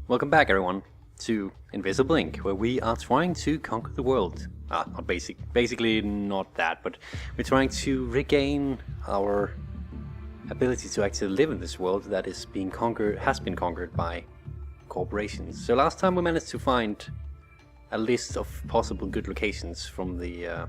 Welcome back, everyone, to Invisible Ink, where we are trying to conquer the world. Not basically not that, but we're trying to regain our ability to actually live in this world that has been conquered by corporations. So last time we managed to find a list of possible good locations from the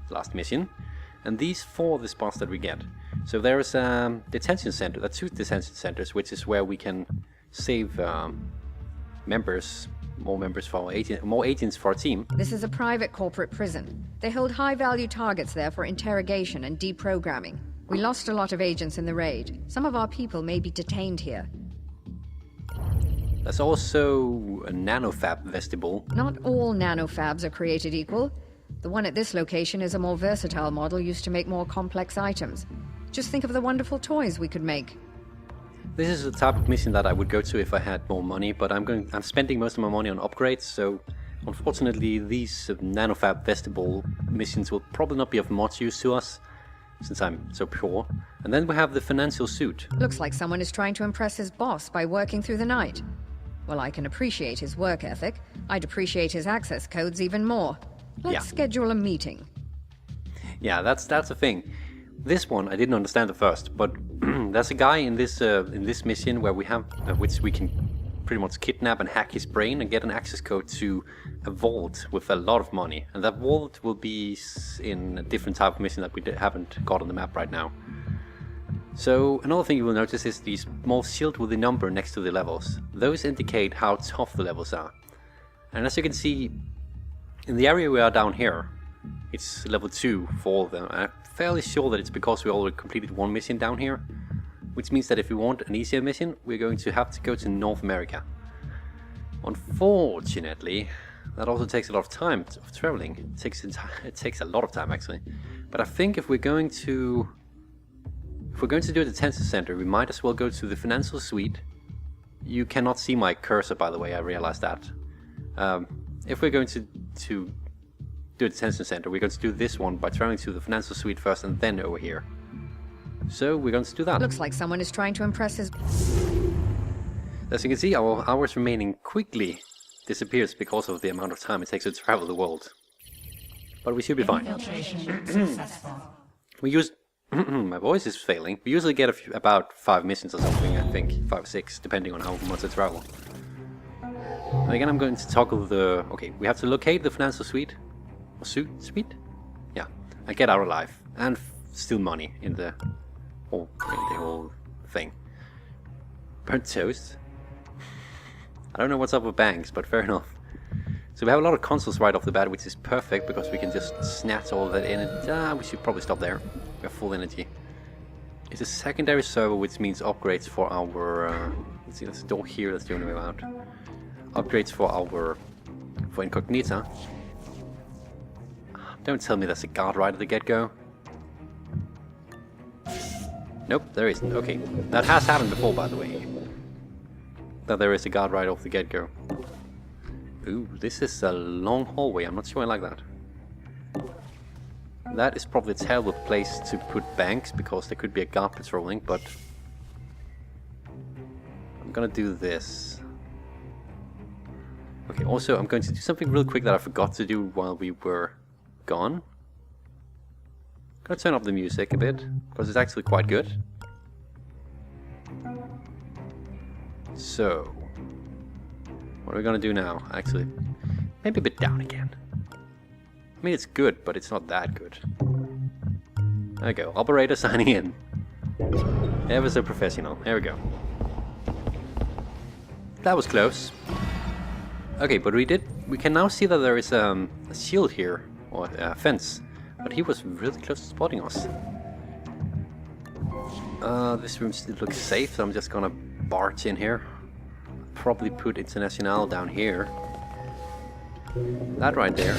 last mission, and these 4 are the spots that we get. So there is a detention center, 2 detention centers, which is where we can save more members for our more agents for our team. This is a private corporate prison. They hold high-value targets there for interrogation and deprogramming. We lost a lot of agents in the raid. Some of our people may be detained here. There's also a nanofab vestibule. Not all nanofabs are created equal. The one at this location is a more versatile model used to make more complex items. Just think of the wonderful toys we could make. This is the type of mission that I would go to if I had more money, but I'm spending most of my money on upgrades, so unfortunately these nanofab vestibule missions will probably not be of much use to us, since I'm so poor. And then we have the financial suit. Looks like someone is trying to impress his boss by working through the night. Well, I can appreciate his work ethic. I'd appreciate his access codes even more. Let's schedule a meeting. Yeah, that's the thing. This one I didn't understand at first, but there's a guy in this mission where we have which we can pretty much kidnap and hack his brain and get an access code to a vault with a lot of money, and that vault will be in a different type of mission that we haven't got on the map right now. So another thing you will notice is the small shield with the number next to the levels. Those indicate how tough the levels are, and as you can see in the area we are down here, it's level 2 for all of them. I'm fairly sure that it's because we already completed one mission down here, which means that if we want an easier mission, we're going to have to go to North America. Unfortunately, that also takes a lot of time of traveling. It takes a lot of time actually. But I think if we're going to do a detention center, we might as well go to the financial suite. You cannot see my cursor, by the way. I realized that. If we're going to do a detention center, we're going to do this one by traveling to the financial suite first and then over here. So we're going to do that. Looks like someone is trying to impress his... As you can see, our hours remaining quickly disappears because of the amount of time it takes to travel the world. But we should be fine. We use... my voice is failing. We usually get about 5 missions or something, I think. 5 or 6, depending on how much I travel. And again, I'm going to toggle the... Okay, we have to locate the financial suite. Or suite? Yeah. And get out alive. And steal money in the whole thing. Burnt toast. I don't know what's up with banks, but fair enough. So we have a lot of consoles right off the bat, which is perfect because we can just snatch all of that in. We should probably stop there. We have full energy. It's a secondary server, which means upgrades for our... let's see, there's a door here, that's the only way out. Upgrades for Incognita. Don't tell me there's a guard right at the get-go. Nope, there isn't. Okay, that has happened before, by the way. That there is a guard right off the get-go. Ooh, this is a long hallway. I'm not sure I like that. That is probably a terrible place to put banks, because there could be a guard patrolling, but... I'm gonna do this. Okay, also I'm going to do something real quick that I forgot to do while we were gone. I'm gonna turn up the music a bit, because it's actually quite good. So, what are we gonna do now? Actually, maybe a bit down again. I mean, it's good, but it's not that good. There we go, operator signing in. Ever so professional. There we go. That was close. Okay, but we can now see that there is a shield here, or a fence. But he was really close to spotting us. This room still looks safe, so I'm just gonna barge in here. Probably put International down here. That right there.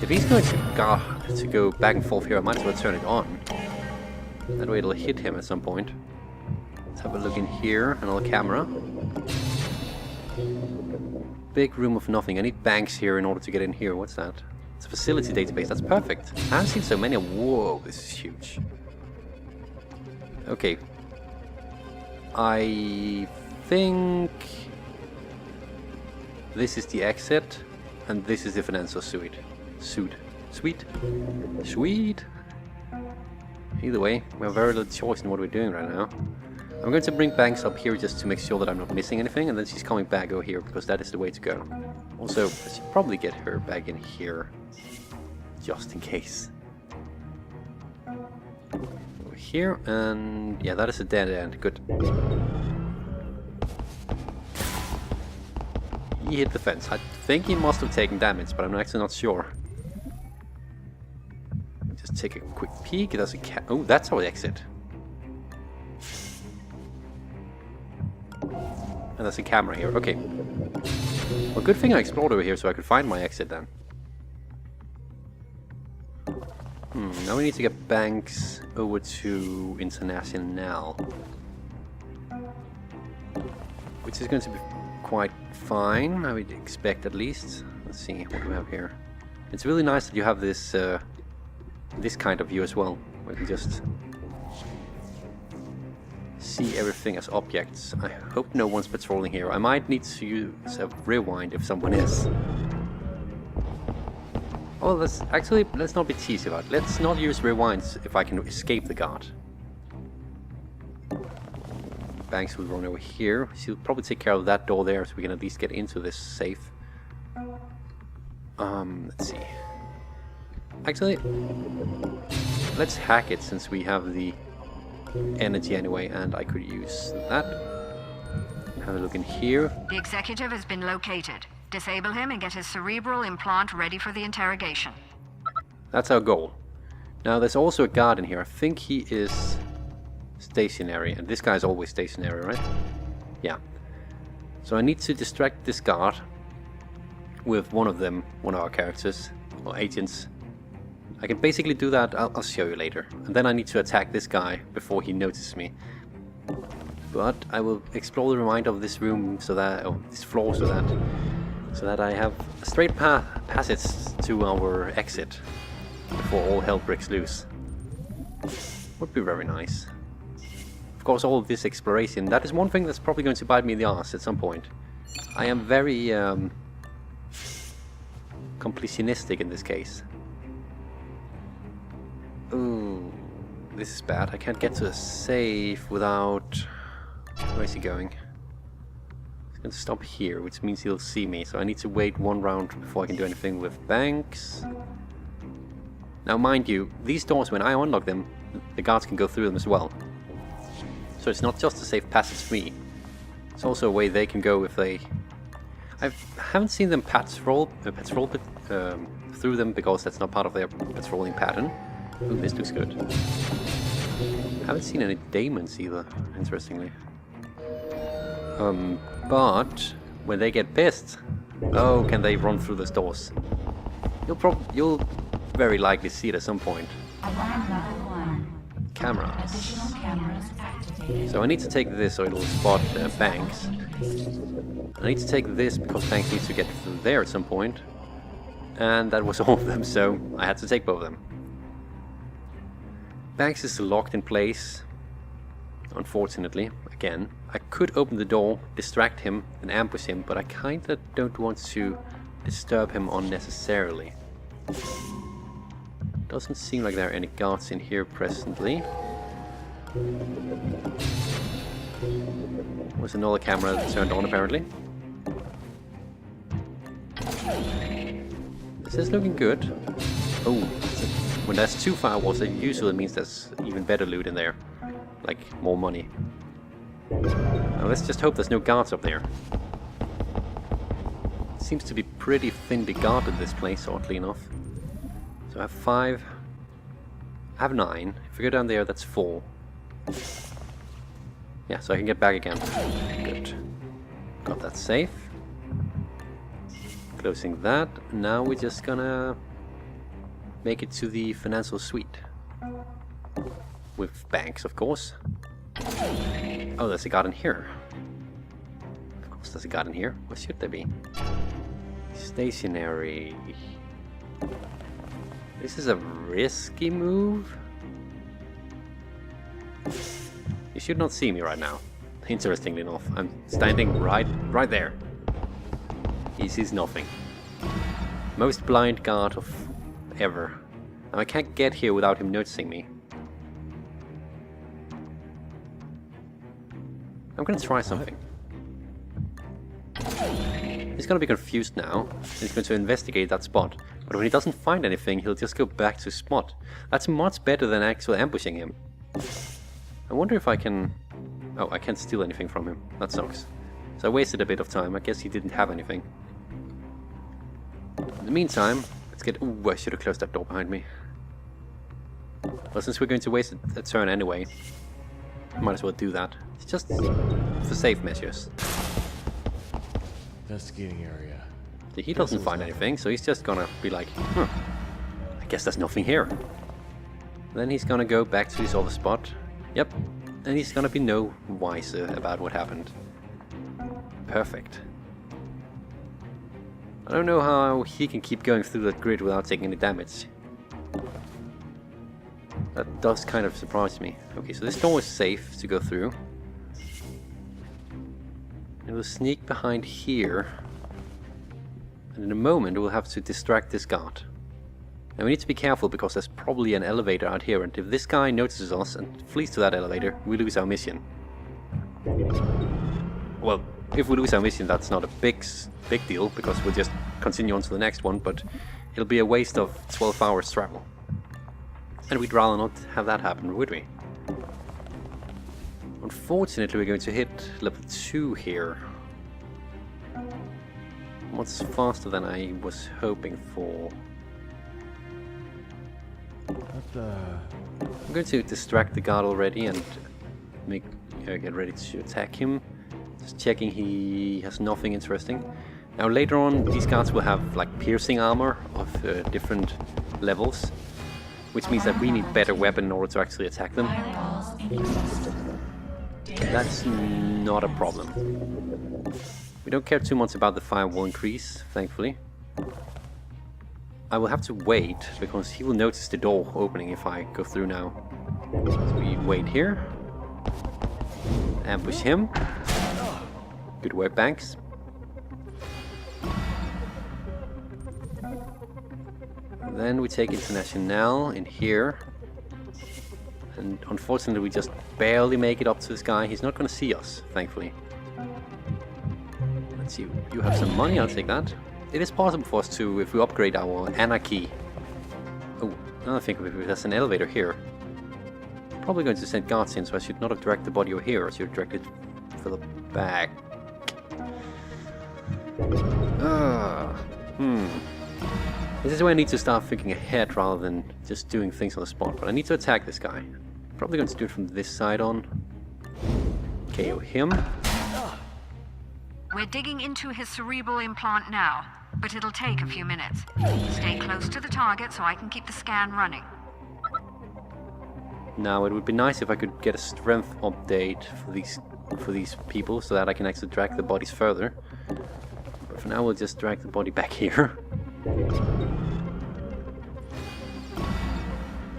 If he's going to go back and forth here, I might as well turn it on. That way it'll hit him at some point. Let's have a look in here, another camera. Big room of nothing. I need banks here in order to get in here. What's that? It's a facility database. That's perfect. I haven't seen so many. Whoa, this is huge. Okay. I think This is the exit, and this is the financial suite. Sweet. Either way, we have very little choice in what we're doing right now. I'm going to bring Banks up here just to make sure that I'm not missing anything, and then she's coming back over here because that is the way to go. Also, I should probably get her back in here, just in case. Over here, and yeah, that is a dead end. Good. He hit the fence. I think he must have taken damage, but I'm actually not sure. Just take a quick peek. There's a oh, that's our exit. And there's a camera here. Okay. Well, good thing I explored over here so I could find my exit then. Now we need to get Banks over to International. Which is going to be quite fine, I would expect at least. Let's see, what do we have here? It's really nice that you have this this kind of view as well, where you can just see everything as objects. I hope no one's patrolling here. I might need to use a rewind if someone is. Oh, let's not be cheesy about it. Let's not use rewinds if I can escape the guard. Banks will run over here. She'll probably take care of that door there so we can at least get into this safe. Let's see. Actually, let's hack it since we have the energy anyway, and I could use that. Have a look in here. The executive has been located. Disable him and get his cerebral implant ready for the interrogation. That's our goal. Now there's also a guard in here. I think he is stationary, and this guy's always stationary, right? Yeah. So I need to distract this guard with one of our characters, or agents. I can basically do that, I'll show you later. And then I need to attack this guy before he notices me. But I will explore the remainder of this room so that, this floor so that I have a straight passage to our exit before all hell breaks loose. Would be very nice. Of course, all of this exploration, that is one thing that's probably going to bite me in the ass at some point. I am very completionistic in this case. Ooh, this is bad. I can't get to a safe without... Where is he going? He's going to stop here, which means he'll see me. So I need to wait one round before I can do anything with Banks. Now mind you, these doors, when I unlock them, the guards can go through them as well. So it's not just a safe passage for me. It's also a way they can go if they... I haven't seen them patrol through them because that's not part of their patrolling pattern. Ooh, this looks good. Haven't seen any daemons either, interestingly. But when they get pissed, oh, can they run through those doors? You'll very likely see it at some point. Cameras. So I need to take this so it'll spot Banks. I need to take this because Banks needs to get through there at some point. And that was all of them, so I had to take both of them. Banks is locked in place, unfortunately, again. I could open the door, distract him, and ambush him, but I kinda don't want to disturb him unnecessarily. Doesn't seem like there are any guards in here presently. Was another camera that turned on apparently. This is looking good. Oh, when there's two firewalls, that usually means there's even better loot in there. Like, more money. Now let's just hope there's no guards up there. It seems to be pretty thinly guarded, this place, oddly enough. So I have 5. I have 9. If we go down there, that's 4. Yeah, so I can get back again. Good. Got that safe. Closing that. Now we're just gonna make it to the financial suite. With Banks, of course. Oh, there's a guard in here. Of course there's a guard in here. What should there be? Stationary. This is a risky move. You should not see me right now. Interestingly enough, I'm standing right there. He sees nothing. Most blind guard of ever. Now I can't get here without him noticing me. I'm gonna try something. He's gonna be confused now. He's going to investigate that spot. But when he doesn't find anything, he'll just go back to his spot. That's much better than actually ambushing him. I wonder if I can... Oh, I can't steal anything from him. That sucks. So I wasted a bit of time. I guess he didn't have anything. In the meantime, let's get... Ooh, I should have closed that door behind me. Well, since we're going to waste a turn anyway, might as well do that. It's just for safe measures. Investigating area. He doesn't find anything, so he's just gonna be like, huh, I guess there's nothing here. Then he's gonna go back to his other spot. Yep, and he's gonna be no wiser about what happened. Perfect. I don't know how he can keep going through that grid without taking any damage. That does kind of surprise me. Okay, so this door is safe to go through. And we'll sneak behind here. And in a moment we'll have to distract this guard. And we need to be careful because there's probably an elevator out here, and if this guy notices us and flees to that elevator, we lose our mission. Well, if we lose our mission, that's not a big deal, because we'll just continue on to the next one, but it'll be a waste of 12 hours travel. And we'd rather not have that happen, would we? Unfortunately, we're going to hit level 2 here. Much faster than I was hoping for. I'm going to distract the guard already and get ready to attack him. Just checking he has nothing interesting. Now later on, these guards will have like piercing armor of different levels, which means that we need better weapon in order to actually attack them. That's not a problem. We don't care too much about the firewall increase, thankfully. I will have to wait, because he will notice the door opening if I go through now. So we wait here. Ambush him. Good work, Banks. Then we take International in here. And unfortunately we just barely make it up to this guy. He's not going to see us, thankfully. Let's see, you have some money, I'll take that. It is possible for us to, if we upgrade our Anarchy. Oh, now I think of it, there's an elevator here. Probably going to send guards in, so I should not have directed the body over here, I should have directed for the back. This is where I need to start thinking ahead rather than just doing things on the spot, but I need to attack this guy. Probably going to do it from this side on. KO him. We're digging into his cerebral implant now, but it'll take a few minutes. Stay close to the target so I can keep the scan running. Now, it would be nice if I could get a strength update for these people so that I can actually drag the bodies further. But for now, we'll just drag the body back here.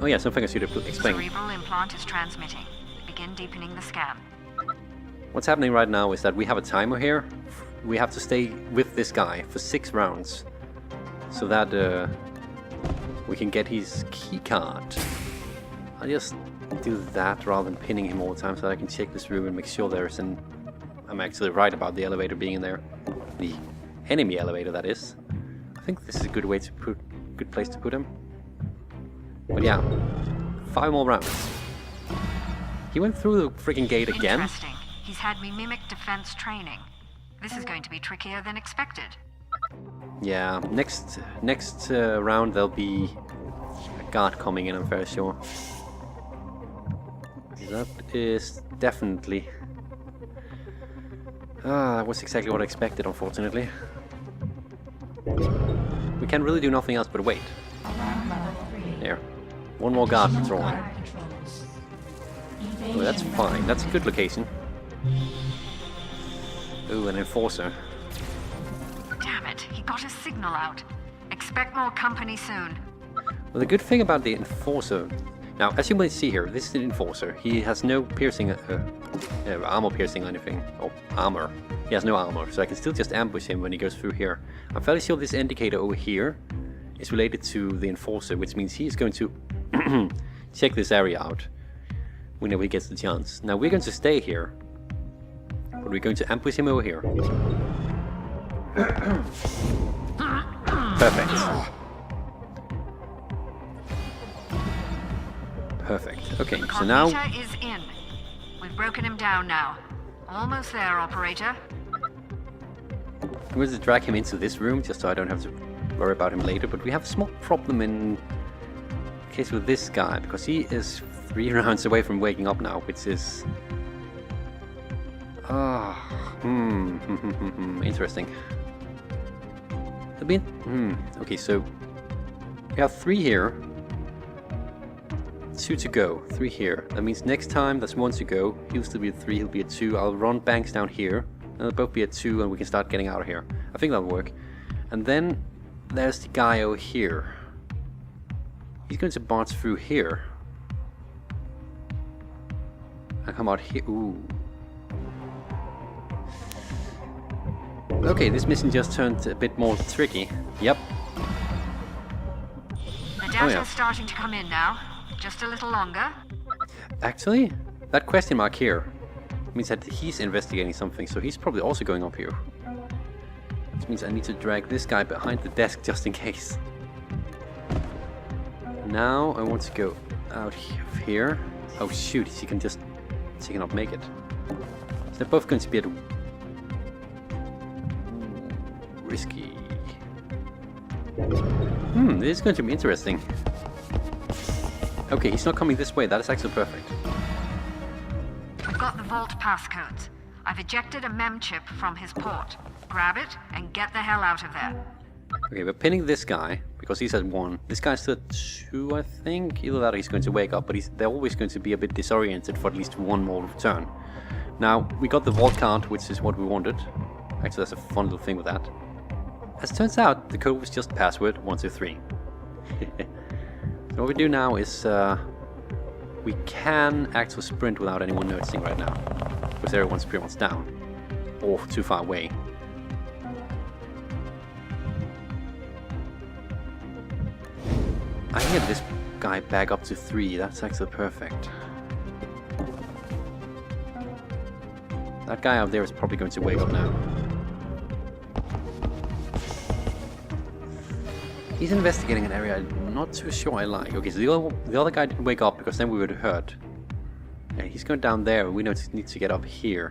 Oh yeah, something I should have explained. Cerebral implant is transmitting. Begin deepening the scan. What's happening right now is that we have a timer here. We have to stay with this guy for 6 rounds, so that we can get his key card. I'll just do that rather than pinning him all the time, so that I can check this room and make sure there's an... I'm actually right about the elevator being in there. The enemy elevator, that is. I think this is a good way to good place to put him. But yeah, 5 more rounds. He went through the freaking gate again. Interesting. He's had me mimic defense training. This is going to be trickier than expected. Yeah, next round there'll be a guard coming in, I'm very sure. That is definitely... that was exactly what I expected, unfortunately. We can really do nothing else but wait. There. One more guard patrolling. Oh, that's fine. That's a good location. Ooh, an enforcer. Damn it, he got his signal out. Expect more company soon. Well, the good thing about the enforcer... Now, as you might see here, this is an enforcer. He has no piercing armor piercing or anything. Or armor. He has no armor, so I can still just ambush him when he goes through here. I'm fairly sure this indicator over here is related to the Enforcer, which means he's going to check this area out whenever he gets the chance. Now we're going to stay here, but we're going to ambush him over here. Perfect. Perfect. Okay, so now... Cognita is in. We've broken him down now. Almost there, operator. I'm going to drag him into this room just so I don't have to worry about him later, but we have a small problem in case with this guy, because he is 3 rounds away from waking up now, which is... interesting. Okay, so we have 3 here. 2 to go, 3 here. That means next time there's 1 to go. He'll still be at 3, he'll be at 2. I'll run Banks down here. And they'll both be at 2 and we can start getting out of here. I think that'll work. And then there's the guy over here. He's going to bounce through here. And come out here. Ooh. Okay, this mission just turned a bit more tricky. Yep. The data's starting to come in now. Just a little longer. Actually, that question mark here means that he's investigating something, so he's probably also going up here. Which means I need to drag this guy behind the desk just in case. Now I want to go out here. Oh shoot, he cannot make it. So they're both going to be at... risky. This is going to be interesting. Okay, he's not coming this way. That is actually perfect. We've got the vault passcodes. I've ejected a mem chip from his port. Grab it and get the hell out of there. Okay, we're pinning this guy because he's at 1. This guy's still at 2, I think. Either that or he's going to wake up, but they're always going to be a bit disoriented for at least 1 more turn. Now, we got the vault card, which is what we wanted. Actually, that's a fun little thing with that. As it turns out, the code was just password 123. So what we do now is we can actually sprint without anyone noticing right now, because everyone's pretty much down or too far away. I can get this guy back up to 3. That's actually perfect. That guy out there is probably going to wake up now. He's investigating an area I'm not too sure I like. Okay, so the other guy didn't wake up because then we would have heard. Yeah, he's going down there. We need to get up here.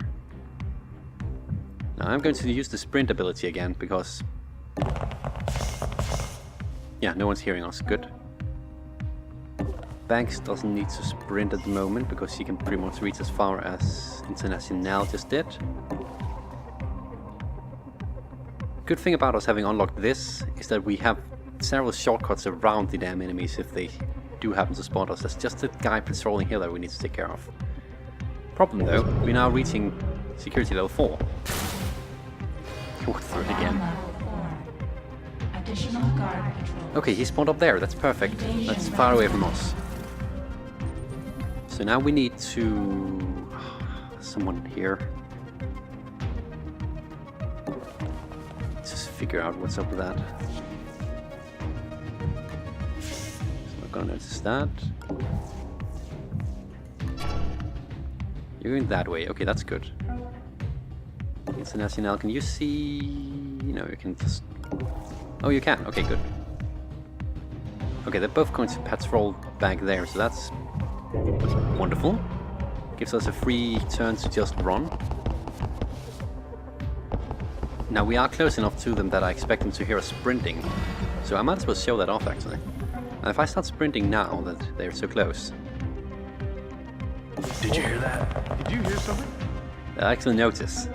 Now I'm going to use the sprint ability again because... yeah, no one's hearing us. Good. Banks doesn't need to sprint at the moment because he can pretty much reach as far as International just did. Good thing about us having unlocked this is that we have several shortcuts around the damn enemies if they do happen to spot us. That's just the guy patrolling here that we need to take care of. Problem though, we're now reaching security level 4. Go through it again. Okay, he spawned up there, that's perfect. That's far away from us. So now we need to... someone here. Let's just figure out what's up with that. Not gonna notice that. You're going that way. Okay, that's good. International, can you see... no, you can just... oh, you can. Okay, good. Okay, they're both going to patrol back there, so that's wonderful. Gives us a free turn to just run. Now we are close enough to them that I expect them to hear us sprinting, so I might as well show that off actually. And if I start sprinting now that they're so close... Did you hear that? Did you hear something? I actually notice,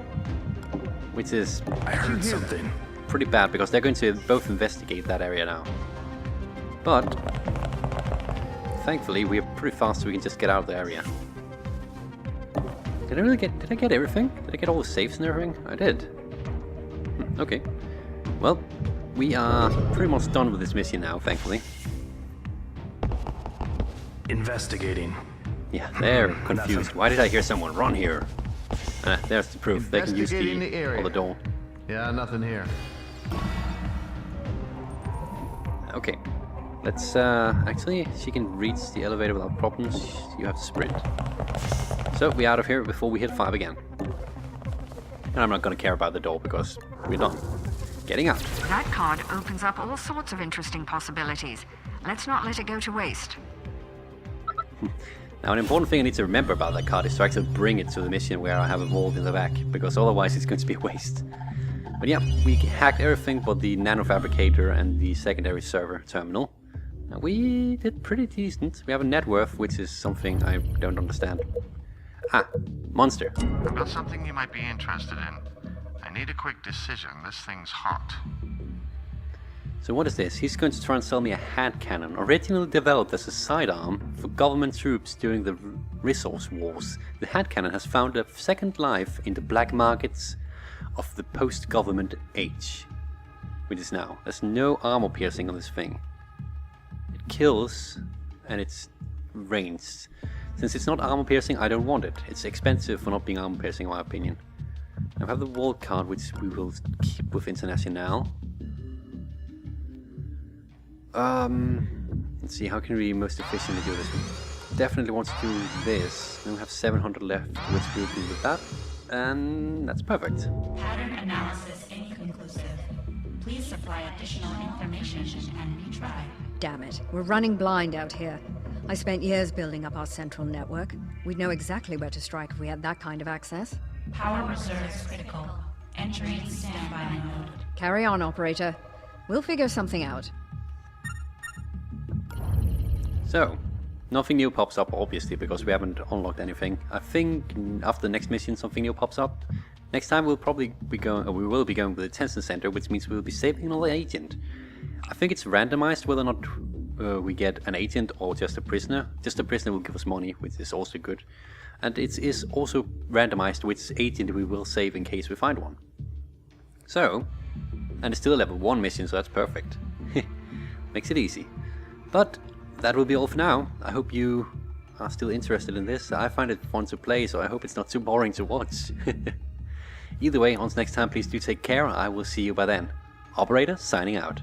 which is I heard something. pretty bad because they're going to both investigate that area now. But thankfully we are pretty fast so we can just get out of the area. Did I get everything? Did I get all the safes and everything? I did. Okay. Well, we are pretty much done with this mission now, thankfully. Investigating. Yeah, they're confused. Why did I hear someone run here? There's the proof. They can use Investigating the the area. other door. Yeah, nothing here. Okay. Let's, actually, she can reach the elevator without problems. You have to sprint. So, we're out of here before we hit 5 again. And I'm not gonna care about the door because we're done. Getting out. That card opens up all sorts of interesting possibilities. Let's not let it go to waste. Now, an important thing I need to remember about that card is to actually bring it to the mission where I have a vault in the back, because otherwise it's going to be a waste. But yeah, we hacked everything but the nanofabricator and the secondary server terminal. And we did pretty decent. We have a net worth, which is something I don't understand. Ah, monster. I've got something you might be interested in. I need a quick decision. This thing's hot. So what is this? He's going to try and sell me a hand cannon, originally developed as a sidearm for government troops during the resource wars. The hand cannon has found a second life in the black markets of the post-government age. Which is now. There's no armor piercing on this thing. It kills, and it's ranged. Since it's not armor piercing, I don't want it. It's expensive for not being armor piercing in my opinion. I have the vault card, which we will keep with International. Let's see, how can we most efficiently do this? We definitely want to do this. Then we have 700 left, which we'll do with that. And that's perfect. Pattern analysis inconclusive. Please supply additional information and retry. Damn it, we're running blind out here. I spent years building up our central network. We'd know exactly where to strike if we had that kind of access. Power reserves critical. Entering standby mode. Carry on, operator. We'll figure something out. So, nothing new pops up, obviously, because we haven't unlocked anything. I think after the next mission something new pops up. Next time we'll probably be going, or we will be going to the detention center, which means we'll be saving another agent. I think it's randomized whether or not we get an agent or just a prisoner. Just a prisoner will give us money, which is also good. And it is also randomized which agent we will save in case we find one. So, and it's still a level 1 mission, so that's perfect. Makes it easy. But that will be all for now. I hope you are still interested in this. I find it fun to play, so I hope it's not too boring to watch. Either way, until next time, please do take care. I will see you by then. Operator, signing out.